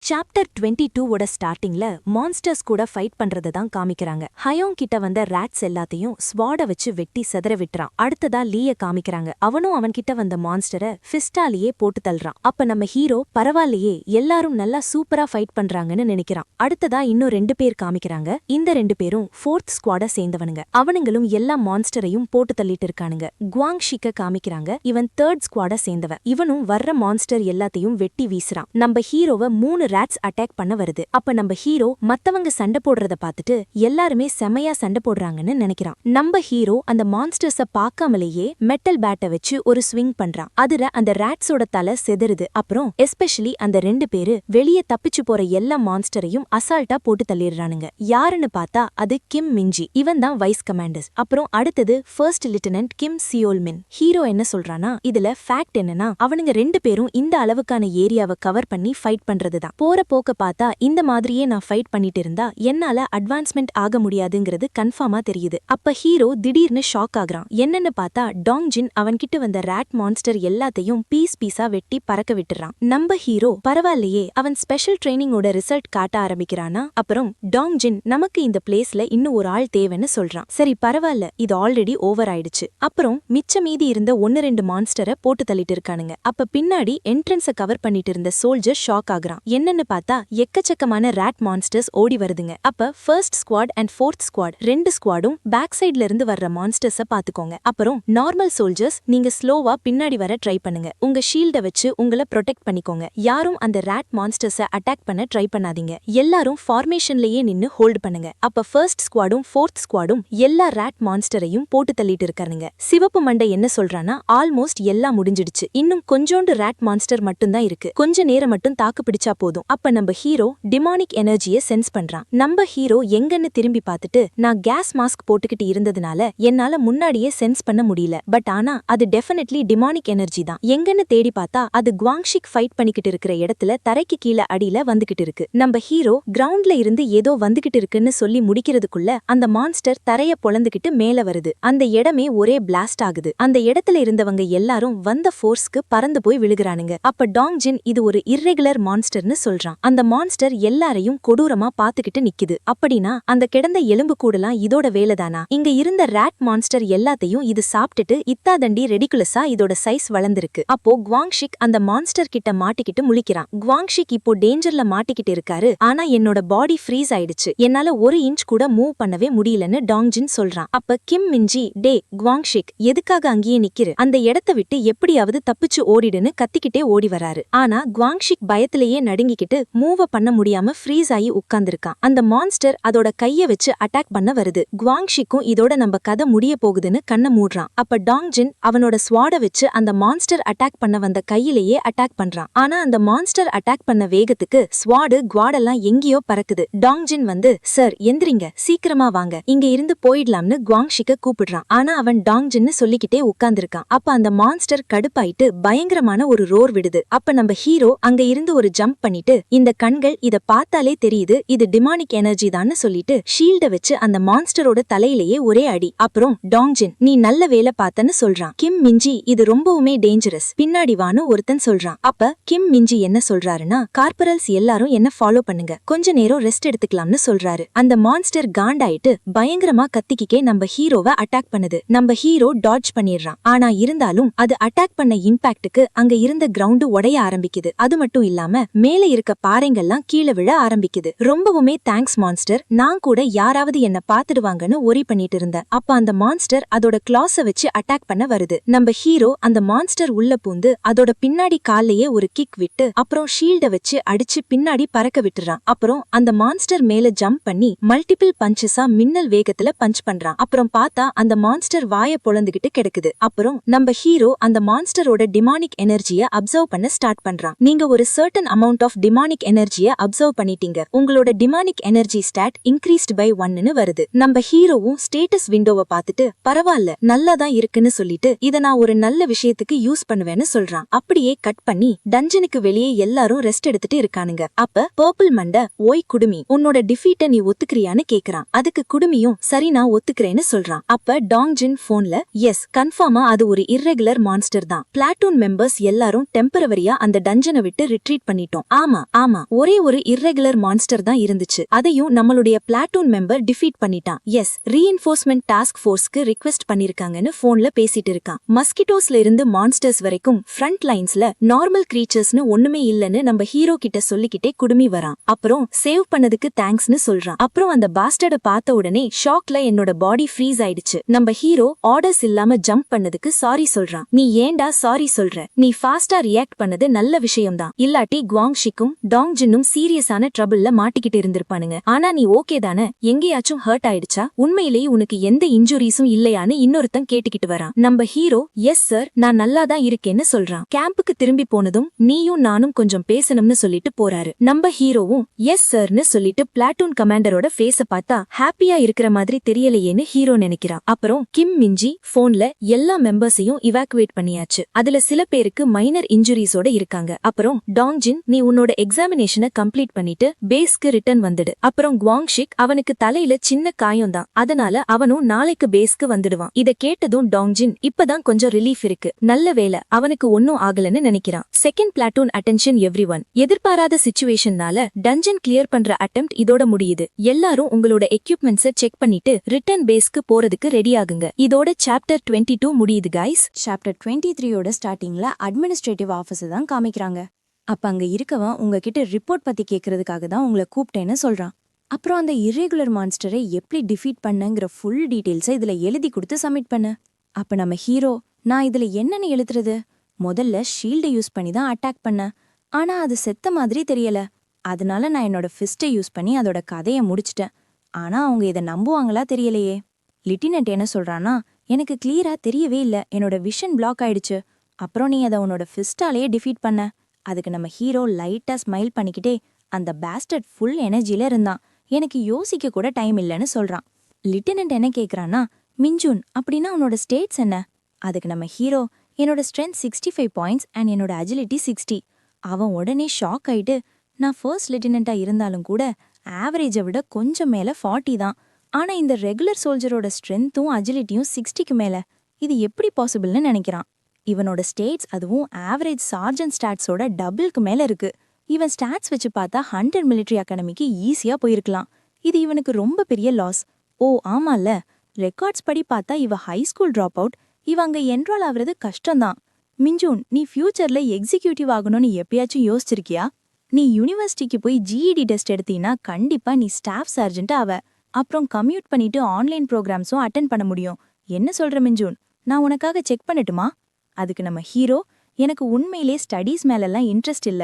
Chapter 22ஓட ஸ்டார்டிங்ல monsters கூட fight பண்றத தான் காமிக்கிறாங்க. ஹயோங் கிட்ட வந்த ராட்ஸ் எல்லாத்தையும் ஸ்வாட வச்சு வெட்டி செதற விட்டுறான். அடுத்ததா லீய காமிக்கிறாங்க. அவனும் அவன் கிட்ட வந்த மான்ஸ்டரை ஃபிஸ்டாலேயே போட்டு தள்ளுறான். அப்ப நம்ம ஹீரோ பரவாயில்லையே எல்லாரும் நல்லா சூப்பரா ஃபைட் பண்றாங்கன்னு நினைக்கிறான். அடுத்ததா இன்னும் 2 பேர் காமிக்கிறாங்க. இந்த 2 பேரும் 4th ஸ்குவாட சேர்ந்தவனுங்க. அவனுங்களும் எல்லா மான்ஸ்டரையும் போட்டு தள்ளிட்டு இருக்கானுங்க. குவாங் ஷிக்க காமிக்கிறாங்க. இவன் 3rd ஸ்குவாட சேர்ந்தவன். இவனும் வர்ற மான்ஸ்டர் எல்லாத்தையும் வெட்டி வீசுறான். நம்ம ஹீரோவை 3 ராட்ஸ் அட்டாக் பண்ண வருது. அப்ப நம்ம ஹீரோ மத்தவங்க சண்டை போடுறத பார்த்துட்டு எல்லாருமே செமையா சண்டை போடுறாங்கன்னு நினைக்கிறான். நம்ம ஹீரோ அந்த மான்ஸ்டர்ஸ பார்க்காமலேயே மெட்டல் பேட்டை வச்சு ஒரு ஸ்விங் பண்றான். அதுல அந்த ராட்ஸோட தலை செதறுது. அப்புறம் எஸ்பெஷலி அந்த 2 பேரு வெளியே தப்பிச்சு போற எல்லா மான்ஸ்டரையும் அசால்ட்டா போட்டு தள்ளிடுறானுங்க. யாருன்னு பார்த்தா அது கிம் மின்ஜி. இவன் தான் வைஸ் கமாண்டர்ஸ். அப்புறம் அடுத்தது ஃபர்ஸ்ட் லிeutenant கிம் சியோல்மின். ஹீரோ என்ன சொல்றானா, இதுல ஃபேக்ட் என்னன்னா அவனுங்க 2 பேரும் இந்த அளவுக்கான ஏரியாவை கவர் பண்ணி ஃபைட் பண்றதுதான். போற போக்க பார்த்தா இந்த மாதிரியே நான் ஃபைட் பண்ணிட்டு இருந்தா என்னால அட்வான்ஸ்மெண்ட் ஆக முடியாதுங்கிறது கன்ஃபார்மா தெரியுது. அப்ப ஹீரோ திடீர்னு ஷாக் ஆகுறான். என்னன்னு பார்த்தா டாங்ஜின் அவன்கிட்ட வந்த ராட் மான்ஸ்டர் எல்லாத்தையும் பீஸா வெட்டி பறக்க விட்டுறான். நம்ம ஹீரோ பரவாயில்லையே அவன் ஸ்பெஷல் ட்ரைனிங்கோட ரிசல்ட் காட்ட ஆரம்பிக்கிறானா. அப்புறம் டாங்ஜின் நமக்கு இந்த பிளேஸ்ல இன்னும் ஒரு ஆள் தேவைன்னு சொல்றான். சரி பரவாயில்ல இது ஆல்ரெடி ஓவர் ஆயிடுச்சு. அப்புறம் மிச்ச மீதி இருந்த 1-2 மான்ஸ்டரை போட்டு தள்ளிட்டு இருக்கானுங்க. அப்ப பின்னாடி என்ட்ரன்ஸை கவர் பண்ணிட்டு இருந்த சோல்ஜர் ஷாக் ஆகுறான். என்னன்னு பார்த்தா எக்கச்சக்கமான ராட் மான்ஸ்டர்ஸ் ஓடி வருதுங்க. அப்ப first squad and 4th squad 2 ஸ்குவாடும் பேக் சைட்ல இருந்து வர்ற மான்ஸ்டர்ஸ பாத்துக்கோங்க. அப்புறம் நார்மல் சோல்ஜர்ஸ் நீங்க ஸ்லோவா பின்னாடி வர ட்ரை பண்ணுங்க. உங்க ஷீல்ட வச்சு உங்களை ப்ரொடெக்ட் பண்ணிக்கோங்க. யாரும் அந்த ராட் மான்ஸ்டர்ஸ அட்டாக் பண்ண ட்ரை பண்ணாதீங்க. எல்லாரும் ஃபார்மேஷன்லயே நின்னு ஹோல்ட் பண்ணுங்க. அப்ப ஃபர்ஸ்ட் ஸ்குவாடும் 4th ஸ்குவாடும் எல்லா ராட் மான்ஸ்டரையும் போட்டு தள்ளிட்டு இருக்கானுங்க. சிவப்பு மண்டை என்ன சொல்றானா, ஆல்மோஸ்ட் எல்லாம் முடிஞ்சிடுச்சு. இன்னும் கொஞ்சோண்டு ராட் மான்ஸ்டர் மட்டும்தான் இருக்கு. கொஞ்ச நேரம் மட்டும் தாக்கு பிடிச்சா போதும். அப்ப நம்ம ஹீரோ டிமானிக் எனர்ஜியை சென்ஸ் பண்றான். நம்ம ஹீரோ எங்கன்னு திரும்பி பார்த்துட்டு, நான் கேஸ் மாஸ்க் போட்டுக்கிட்டு இருந்ததுனால என்னால முன்னாடியே சென்ஸ் பண்ண முடியல. பட் ஆனா அது டெஃபினெட்லி டிமானிக் எனர்ஜி தான். எங்கன்னு தேடி பார்த்தா அது குவாங்ஷிக் ஃபைட் பண்ணிக்கிட்டு இருக்கிற இடத்துல தரைக்கு கீழே அடியில வந்துகிட்டு இருக்கு. நம்ம ஹீரோ கிரவுண்ட்ல இருந்து ஏதோ வந்துகிட்டு இருக்குன்னு சொல்லி முடிக்கிறதுக்குள்ள அந்த மான்ஸ்டர் தரைய பொளந்துகிட்டு மேல வருது. அந்த இடமே ஒரே பிளாஸ்ட் ஆகுது. அந்த இடத்துல இருந்தவங்க எல்லாரும் வந்த ஃபோர்ஸ்க்கு பறந்து போய் விழுகிறானுங்க. அப்ப டாங்ஜின் இது ஒரு இர்ரெகுலர் மான்ஸ்டர்னு சொல்றான். அந்த மான்ஸ்டர் எல்லாரையும் கொடூரமா பாத்துக்கிட்டு நிக்குது. அப்படின்னா அந்த கிடந்த எலும்பு கூடலாம் இதோட வேலைதானா? இங்க இருந்த ராட் மான்ஸ்டர் எல்லாத்தையும் இது சாப்பிட்டுட்டு இத்தாதண்டி ரெடிகுலஸா இதோட சைஸ் வளர்ந்திருக்கு. அப்போ குவாங்ஷிக் அந்த மான்ஸ்டர் கிட்ட மாட்டிக்கிட்டு முழிக்கிறான். குவாங்ஷிக் இப்போ டேஞ்சர்ல மாட்டிக்கிட்டு இருக்காரு. ஆனா என்னோட பாடி ஃப்ரீஸ் ஆயிடுச்சு. என்னால 1 இன்ச் கூட மூவ் பண்ணவே முடியலன்னு டாங்ஜின் சொல்றான். அப்ப கிம் மின்ஜி, டே குவாங்ஷிக் எதுக்காக அங்கேயே நிக்கிற? அந்த இடத்த விட்டு எப்படியாவது தப்பிச்சு ஓடிடுன்னு கத்திக்கிட்டே ஓடி வராரு. ஆனா குவாங்ஷிக் பயத்திலேயே நடுங்கிக்கிட்டு மூவ பண்ண முடியாம ஃப்ரீஸ் ஆகி உட்கார்ந்திருக்கான். அந்த மான்ஸ்டர் அதோட கைய வச்சு அட்டாக் பண்ண வருது. குவாங்ஷிக்கும் இதோட நம்ம கதை முடிய போகுதுன்னு கண்ண மூடுறான். அப்ப டாங்ஜின் அவனோட ஸ்வாட வச்சு அந்த மான்ஸ்டர் அட்டாக் பண்ண வந்த கையிலேயே அட்டாக் பண்றான். ஆனா அந்த மான்ஸ்டர் அட்டாக் பண்ண வேகத்துக்கு ஸ்வாடு குவாடெல்லாம் எங்கேயோ பறக்குது. டாங்ஜின் வந்து, சார் எந்திரிங்க, சீக்கிரமா வாங்க, இங்க இருந்து போயிடலாம்னு குவாங்ஷிக்க கூப்பிடுறான். ஆனா அவன் டாங்ஜின்னு சொல்லிக்கிட்டே உட்கார்ந்திருக்கான். அப்ப அந்த மான்ஸ்டர் கடுப்பாயிட்டு பயங்கரமான ஒரு ரோர் விடுது. அப்ப நம்ம ஹீரோ அங்க இருந்து ஒரு ஜம்ப் பண்ணிட்டு, இந்த கண்கள் இத பார்த்தாலே தெரியுது இது டிமானிக் எனர்ஜி தான்னு சொல்லிட்டு ஷீல்ட வச்சு அந்த மான்ஸ்டரோட தலையிலேயே ஒரே அடி. அப்புறம் டாங்ஜின், நீ நல்ல வேலை பார்த்தன்னு சொல்றான். கிம் மின்ஜி, இது ரொம்பவுமே டேஞ்சரஸ், பின்னாடி வான்னு ஒருத்தன் சொல்றான். அப்ப கிம் மின்ஜி என்ன சொல்றாருன்னா, கார்பரல்ஸ் எல்லாரும் என்ன ஃபாலோ பண்ணுங்க, கொஞ்ச நேரம் ரெஸ்ட் எடுத்துக்கலாம்னு சொல்றாரு. அந்த மான்ஸ்டர் காண்டாயிட்டு பயங்கரமா கத்திக்கிக்கே நம்ம ஹீரோவை அட்டாக் பண்ணுது. நம்ம ஹீரோ டாட்ஜ் பண்ணிடுறான். ஆனா இருந்தாலும் அது அட்டாக் பண்ண இம்பாக்டுக்கு அங்க இருந்த கிரவுண்டு உடைய ஆரம்பிக்குது. அது மட்டும் இல்லாம மேல இருக்க பாறைங்கள்லாம் கீழே விழ ஆரம்பிக்குது. ரொம்பவுமே தேங்க்ஸ் மான்ஸ்டர், நான் கூட யாராவது என்ன பாத்துடுவாங்கன்னு ஒரி பண்ணிட்டு இருந்தேன். அப்ப அந்த மான்ஸ்டர் அதோட கிளாஸ வச்சு அட்டாக் பண்ண வருது. நம்ம ஹீரோ அந்த மான்ஸ்டர் உள்ள பூந்து அதோட பின்னாடி காலையே ஒரு கிக் விட்டு அப்புறம் ஷீல்ட வச்சு அடிச்சு பின்னாடி பறக்க விட்டுறான். அப்புறம் அந்த மான்ஸ்டர் மேல ஜம்ப் பண்ணி மல்டிபிள் பஞ்சஸா மின்னல் வேகத்துல பஞ்ச் பண்றான். அப்புறம் பார்த்தா அந்த மான்ஸ்டர் வாய பொளந்துகிட்டு கிடக்குது. அப்புறம் நம்ம ஹீரோ அந்த மான்ஸ்டரோட டிமானிக் எனர்ஜியை அப்சர்வ் பண்ண ஸ்டார்ட் பண்றான். நீங்க ஒரு சர்டன் அமௌண்ட் ஆஃப் டிமானிக் எனர்ஜியை அப்சர்வ் பண்ணிட்டீங்க. உங்களோட demonic energy stat increased by 1ன்னு வருது. நம்ம ஹீரோவும் ஸ்டேட்டஸ் விண்டோவை பார்த்துட்டு, பரவாயில்ல நல்லாதான் இருக்குன்னு சொல்லிட்டு இத நான் ஒரு நல்ல விஷயத்துக்கு யூஸ் பண்ணுவேன்னு சொல்றான். அப்படியே கட் பண்ணி டஞ்சனுக்கு வெளியே எல்லாரும் ரெஸ்ட் எடுத்துட்டு இருக்கானுங்க. அப்ப பர்பிள் மண்டை, ஓய் குடுமி, உன்னோட டிஃபீட்ட நீ ஒத்துக்கிறியான்னு கேக்குறான். அதுக்கு குடுமியும் சரி நான் ஒத்துக்கிறேன்னு சொல்றான். அப்ப டாங்ஜின் போன்ல, எஸ் கன்ஃபார்மா அது ஒரு இர்ரெகுலர் மான்ஸ்டர் தான். பிளாட்டூன் மெம்பர்ஸ் எல்லாரும் டெம்பரவரியா அந்த டஞ்சனை விட்டு ரிட்ரீட் பண்ணிட்டோம். ஆமா ஆமா ஒரே ஒரு இர்ரெகுலர் மான்ஸ்டர் தான் இருந்துச்சு. அதையும் நம்மளுடைய பிளாட்டூன் மெம்பர் டிஃபீட் பண்ணிட்டான். எஸ், ரீஇன்ஃபோர்ஸ்மெண்ட் டாஸ்க் ஃபோர்ஸ்க்கு ரிக்வெஸ்ட் பண்ணிருக்காங்கன்னு போன்ல பேசிட்டு இருக்கான். மஸ்கிட்டோஸ்ல இருந்து மான்ஸ்டர்ஸ் வரைக்கும் ஃப்ரண்ட் லைன்ஸ்ல நார்மல் கிரீச்சர்ஸ்னு ஒண்ணுமே இல்லன்னு நம்ம ஹீரோ கிட்ட சொல்லிக்கிட்டே குடுமி வரான். அப்புறம் சேவ் பண்ணதுக்கு தேங்க்ஸ்னு சொல்றான். அப்புறம் அந்த பாஸ்டர்ட பார்த்த உடனே ஷாக்ல என்னோட பாடி ஃப்ரீஸ் ஆயிடுச்சு. நம்ம ஹீரோ ஆர்டர்ஸ் இல்லாம ஜம்ப் பண்ணதுக்கு சாரி சொல்றான். நீ ஏண்டா சாரி சொல்ற? நீ ஃபாஸ்டா ரியாக்ட் பண்ணது நல்ல விஷயம்தான். இல்லாட்டி குவாங்ஷிக்கும் டாங்ஜின்னும் சீரியஸான ட்ரபிள்ல மாட்டிக்கிட்டு இருந்திருப்பானுங்க. ஆனா நீ ஓகே தானே? எங்கேயாச்சும் ஹர்ட் ஆயிடுச்சா? உண்மையிலேயே உனக்கு எந்த இன்ஜுரிஸும் இல்லையான்னு இன்னொருத்தன் கேட்டுக்கிட்டு வரான். நம்ம ஹீரோ எஸ் சார் நான் நல்லாதான் இருக்கேன்னு சொல்றான். கேம்புக்கு திரும்பி போனதும் நீயும் நானும் கொஞ்சம் பேசணும்னு சொல்லிட்டு போறாரு. நம்ம ஹீரோவும் எஸ் சார்னு சொல்லிட்டு பிளாட்டூன் கமாண்டரோட ஃபேஸ பார்த்தா ஹாப்பியா இருக்கிற மாதிரி தெரியலையேன்னு ஹீரோ நினைக்கிறான். அப்புறம் கிம் மிஞ்சி போன்ல எல்லா மெம்பர்ஸையும் இவாக்குவேட் பண்ணியாச்சு. அதுல சில பேருக்கு மைனர் இன்ஜுரிஸோட இருக்காங்க. அப்புறம் டாங்ஜின் நீ உன்னோட எக்ஸாமினேஷனை கம்ப்ளீட் பண்ணிட்டு பேஸ்க்கு ரிட்டர்ன் வந்துடு. அப்புறம் குவாங்ஷிக் அவனுக்கு தலையில சின்ன காயம் தான், அதனால அவனும் நாளைக்கு பேஸ்க்கு வந்துடுவான். இத கேட்டதும் டாங்ஜின் இப்பதான் கொஞ்சம் ரிலீஃப் இருக்கு, நல்ல வேளை அவனுக்கு ஒன்னும் ஆகலன்னு நினைக்கிறான். Second platoon attention everyone. எதிர்பாராத சிச்சுவேஷன்னால டஞ்சன் கிளியர் பண்ற அட்டெம்ப்ட் இதோட முடியுது. எல்லாரும் உங்களோட எக்யூப்மெண்ட்ஸை செக் பண்ணிட்டு ரிட்டர்ன் பேஸ்க்கு போறதுக்கு ரெடி ஆகுங்க. இதோட சாப்டர் 22 முடியுது கைஸ். சாப்டர் 23யோட ஸ்டார்டிங்ல அட்மினிஸ்ட்ரேட்டிவ் ஆஃபீஸை தான் காமிக்கிறாங்க. அப்ப அங்க இருக்கவன் உங்ககிட்ட ரிப்போர்ட் பத்தி கேட்கறதுக்காக தான் உங்களை கூப்பிட்டேன்னு சொல்றான். அப்புறம் அந்த இர்ரெகுலர் மான்ஸ்டரை எப்படி டிஃபீட் பண்ணங்கிற ஃபுல் டீடைல்ஸை இதுல எழுதி கொடுத்து சப்மிட் பண்ணு. அப்ப நம்ம ஹீரோ நான் இதுல என்னன்னு எழுதுறது? முதல்ல ஷீல்டை யூஸ் பண்ணி தான் அட்டாக் பண்ண, ஆனா அது செத்த மாதிரி தெரியல. அதனால நான் என்னோட ஃபிஸ்டை யூஸ் பண்ணி அதோட கதையை முடிச்சிட்டேன். ஆனா அவங்க இதை நம்புவாங்களா தெரியலையே. லிட்டினன்ட் என்ன சொல்றானா, எனக்கு கிளியரா தெரியவே இல்ல, என்னோட விஷன் பிளாக் ஆயிடுச்சு. அப்புறம் நீ அதை உன்னோட ஃபிஸ்டாலேயே டிஃபீட் பண்ண. அதுக்கு நம்ம ஹீரோ லைட்டா ஸ்மைல் பண்ணிக்கிட்டே அந்த பேஸ்டர்ட் ஃபுல் எனர்ஜில இருந்தான், எனக்கு யோசிக்க கூட டைம் இல்லைன்னு சொல்றான். லிட்டினன்ட் என்ன கேக்குறானா, மிஞ்சுன் அப்படின்னா உன்னோட ஸ்டேட்ஸ் என்ன? அதுக்கு நம்ம ஹீரோ என்னோட ஸ்ட்ரென்த் 65 பாயிண்ட்ஸ் அண்ட் என்னோட அஜிலிட்டி 60. அவன் உடனே ஷாக் ஆயிட்டு நான் ஃபர்ஸ்ட் லெப்டினண்டா இருந்தாலும் கூட ஆவரேஜை விட கொஞ்சம் மேல 40 தான். ஆனா இந்த ரெகுலர் சோல்ஜரோட ஸ்ட்ரென்த்தும் அஜிலிட்டியும் 60க்கு மேல, இது எப்படி பாசிபிள்னு நினைக்கிறான். இவனோட ஸ்டேட்ஸ் அதுவும் ஆவரேஜ் சார்ஜன்ட் ஸ்டாட்ஸோட டபுளுக்கு மேல இருக்கு. இவன் ஸ்டாட்ஸ் வச்சு பார்த்தா 100 மிலிட்டரி அகாடமிக்கு ஈஸியா போயிருக்கலாம். இது இவனுக்கு ரொம்ப பெரிய லாஸ். ஓ ஆமால, ரெக்கார்ட்ஸ் படி பார்த்தா இவ ஹை ஸ்கூல் ட்ராப் அவுட், இவ அங்க என்ரோல் ஆகுறது கஷ்டம்தான். மிஞ்சுன் நீ ஃபியூச்சர்ல எக்ஸிக்யூட்டிவ் ஆகணும்னு எப்பயாச்சும் யோசிச்சிருக்கியா? நீ யூனிவர்சிட்டிக்கு போய் ஜிஇடி டெஸ்ட் எடுத்தீன்னா கண்டிப்பா நீ ஸ்டாஃப் சர்ஜென்ட் ஆவ. அப்புறம் கம்யூட் பண்ணிட்டு ஆன்லைன் ப்ரோக்ராம்ஸும் அட்டென்ட் பண்ண முடியும். என்ன சொல்ற மிஞ்சுன், நான் உனக்காக செக் பண்ணட்டுமா? அதுக்கு நம்ம ஹீரோ எனக்கு உண்மையிலே ஸ்டடீஸ் மேலெல்லாம் இன்ட்ரெஸ்ட் இல்ல.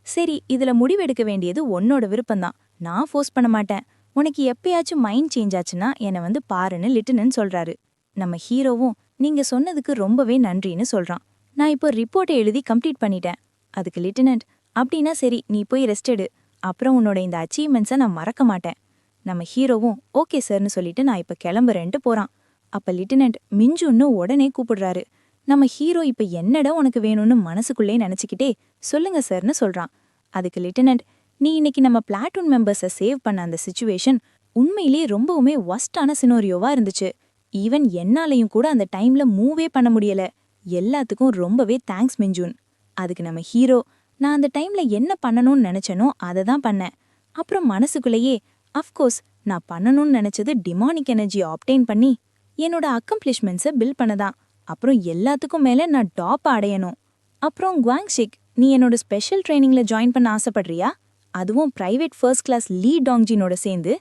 சரி, இதுல முடிவெடுக்க வேண்டியது உன்னோட விருப்பம்தான், நான் ஃபோர்ஸ் பண்ண மாட்டேன். உனக்கு எப்பயாச்சும் மைண்ட் சேஞ்ச் ஆச்சுன்னா என்னை வந்து பாருன்னு லிட்டினன்ட் சொல்றாரு. நம்ம ஹீரோவும் நீங்க சொன்னதுக்கு ரொம்பவே நன்றின்னு சொல்றான். நான் இப்போ ரிப்போர்ட்டை எழுதி கம்ப்ளீட் பண்ணிட்டேன். அதுக்கு லிட்டினன்ட் அப்படின்னா சரி நீ போய் ரெஸ்ட் எடு, அப்புறம் உன்னோட இந்த அச்சீவ்மெண்ட்ஸை நான் மறக்க மாட்டேன். நம்ம ஹீரோவும் ஓகே சார்னு சொல்லிட்டு நான் இப்ப கிளம்புறேன்ட்டு போறான். அப்ப லிட்டினன்ட் மிஞ்சுன்னு உடனே கூப்பிடுறாரு. நம்ம ஹீரோ இப்ப என்னடா உனக்கு வேணும்னு மனசுக்குள்ளே நினைச்சுக்கிட்டே சொல்லுங்க சார்னு சொல்றான். அதுக்கு லிட்டினன்ட் நீ இன்னைக்கு நம்ம பிளாட்டூன் மெம்பர்ஸை சேவ் பண்ண அந்த சிச்சுவேஷன் உண்மையிலேயே ரொம்பவுமே ஒஸ்டான சினோரியோவா இருந்துச்சு. ஈவன் என்னாலையும் கூட அந்த டைம்ல மூவே பண்ண முடியல. எல்லாத்துக்கும் ரொம்பவே தேங்க்ஸ் மிஞ்சுன். அதுக்கு நம்ம ஹீரோ நான் அந்த டைம்ல என்ன பண்ணணும்னு நினைச்சனோ அதை தான் பண்ணேன். அப்புறம் மனசுக்குள்ளேயே அஃப்கோர்ஸ் நான் பண்ணணும்னு நினைச்சது டிமானிக் எனர்ஜியை ஆப்டெயின் பண்ணி என்னோட அக்கம்ப்ளிஷ்மெண்ட்ஸை பில்ட் பண்ணதான். அப்புறம் எல்லாத்துக்கும் மேல நான் டாப் அடையணும். அப்புறம் குவாங்ஷிக் நீ என்னோட ஸ்பெஷல் ட்ரைனிங்ல ஜாயின் பண்ண ஆசைப்படுறியா? அதுவும் பிரைவேட் ஃபர்ஸ்ட் கிளாஸ் லீ டாங்ஜினோட சேர்ந்து?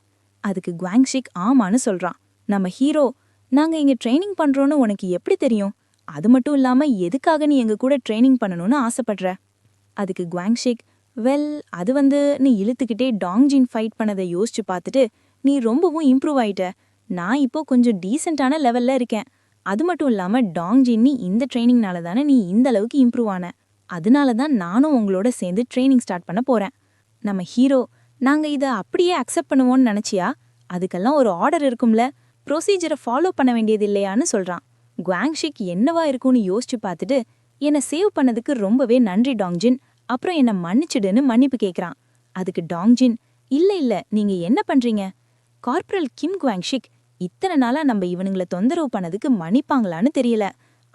அதுக்கு குவாங்ஷிக் ஆமான்னு சொல்றான். நம்ம ஹீரோ நாங்க இங்க ட்ரைனிங் பண்றோன்னு உனக்கு எப்படி தெரியும்? அது மட்டும் இல்லாம எதுக்காக நீ எங்க கூட ட்ரைனிங் பண்ணணும்னு ஆசைப்படுற? அதுக்கு குவாங்ஷிக் வெல் அது நீ இழுத்துக்கிட்டே டாங்ஜின் ஃபைட் பண்ணதை யோசிச்சு பார்த்துட்டு நீ ரொம்பவும் இம்ப்ரூவ் ஆயிட்ட. நான் இப்போ கொஞ்சம் டீசென்டான லெவல்ல இருக்கேன். அது மட்டும் இல்லாம டாங்ஜின் நீ இந்த ட்ரைனிங்னால தானே நீ இந்த அளவுக்கு இம்ப்ரூவ் ஆன. அதனால தான் நானும் உங்களோட சேர்ந்து ட்ரைனிங் ஸ்டார்ட் பண்ண போறேன். நம்ம ஹீரோ நாங்க இதை அப்படியே அக்செப்ட் பண்ணுவோம்னு நினைச்சியா? அதுக்கெல்லாம் ஒரு ஆர்டர் இருக்கும்ல, ப்ரொசீஜரை ஃபாலோ பண்ண வேண்டியது இல்லையான்னு சொல்றான். குவாங்ஷிக் என்னவா இருக்கும்னு யோசிச்சு பார்த்துட்டு என்னை சேவ் பண்ணதுக்கு ரொம்பவே நன்றி டாங்ஜின், அப்புறம் என்னை மன்னிச்சிடுன்னு மன்னிப்பு கேட்கறான். அதுக்கு டாங்ஜின் இல்ல நீங்க என்ன பண்றீங்க? கார்பரல் கிம் குவாங்ஷிக் இத்தனை நாளா நம்ம இவனுங்களை தொந்தரவு பண்ணதுக்கு மன்னிப்பாங்களான்னு தெரியல.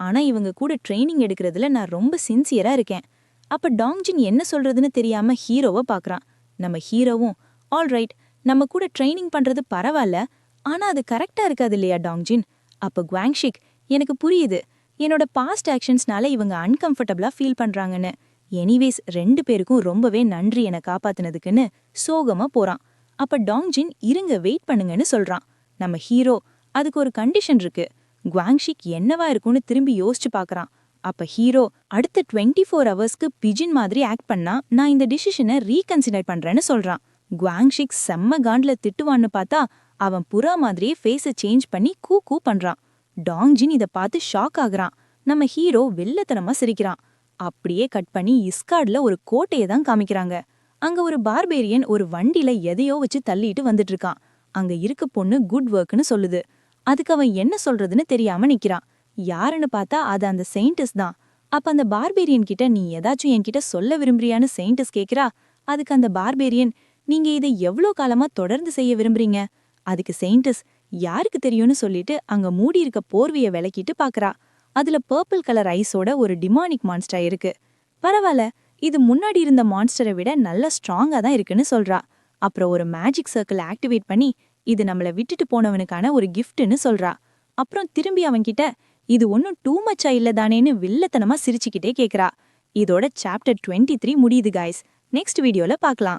ஆனா இவங்க கூட ட்ரைனிங் எடுக்கிறதுல நான் ரொம்ப சின்சியரா இருக்கேன். அப்ப டாங்ஜின் என்ன சொல்றதுன்னு தெரியாம ஹீரோவை பார்க்கறான். நம்ம ஹீரோவும் ஆல்ரைட், நம்ம கூட ட்ரைனிங் பண்றது பரவாயில்ல, ஆனா அது கரெக்டா இருக்காது இல்லையா டாங்ஜின்? அப்ப குவாங்ஷிக், எனக்கு புரியுது, என்னோட பாஸ்ட் ஆக்ஷன்ஸ்னால இவங்க அன்கம்ஃபர்டபுளா ஃபீல் பண்றாங்கன்னு. எனிவேஸ் 2 பேருக்கும் ரொம்பவே நன்றி என காப்பாத்துனதுக்குன்னு சோகமா போறான். அப்ப டாங்ஜின் இருங்க வெயிட் பண்ணுங்கன்னு சொல்றான். நம்ம ஹீரோ அதுக்கு ஒரு கண்டிஷன் இருக்கு. குவாங்ஷிக் என்னவா இருக்கும்னு திரும்பி யோசிச்சு பார்க்கறான். அப்ப ஹீரோ அடுத்த 24 ஹவர்ஸ்க்கு பிஜின் மாதிரி ஆக்ட் பண்ணா நான் இந்த டிசிஷனை ரீகன்சிடர் பண்றேன்னு சொல்றான். குவாங்ஷிக் செம்ம காண்ட்ல திட்டுவான்னு பார்த்தா அவன் புறா மாதிரியே ஃபேஸை சேஞ்ச் பண்ணி கூ கூ பண்றான். டாங்ஜின் இத பார்த்து ஷாக் ஆகுறான். நம்ம ஹீரோ வெள்ளத்தனமா சிரிக்கிறான். அப்படியே கட் பண்ணி இஸ்கார்ட்ல ஒரு கோட்டையை தான் காமிக்கிறாங்க. அங்க ஒரு பார்பேரியன் ஒரு வண்டில எதையோ வச்சு தள்ளிட்டு வந்துட்டு இருக்கான். அங்க இருக்க பொண்ணு குட் ஒர்க்னு சொல்லுது. அதுக்கு அவன் என்ன சொல்றதுன்னு தெரியாம நிக்கிறான். யாருன்னு பார்த்தா அது அந்த செயின்டிஸ்ட் தான். அப்ப அந்த பார்பேரியன் கிட்ட நீ ஏதாச்சும் என்கிட்ட சொல்ல விரும்புறியான்னு செயின்டிஸ்ட் கேக்குறா. அதுக்கு அந்த பார்பேரியன், நீங்க இதை எவ்வளோ காலமா தொடர்ந்து செய்ய விரும்புறீங்க? அதுக்கு செயின்டிஸ்ட் யாருக்கு தெரியும்னு சொல்லிட்டு அங்க மூடி இருக்க போர்வைய விலக்கிட்டு பாக்குறா. அதுல பர்பிள் கலர் ஐஸோட ஒரு டிமானிக் மான்ஸ்டர் இருக்கு. பரவாயில்ல, இது முன்னாடி இருந்த மான்ஸ்டரை விட நல்ல ஸ்ட்ராங்கா தான் இருக்குன்னு சொல்றா. அப்புறம் ஒரு மேஜிக் சர்க்கிள் ஆக்டிவேட் பண்ணி இது நம்மள விட்டுட்டு போனவனுக்கான ஒரு கிஃப்ட்னு சொல்றா. அப்புறம் திரும்பி அவன்கிட்ட இது ஒன்னும் டூ மச்சா இல்லதானேன்னு வில்லத்தனமா சிரிச்சுக்கிட்டே கேக்குறா. இதோட சாப்டர் 23 முடியுது கைஸ். நெக்ஸ்ட் வீடியோல பார்க்கலாம்.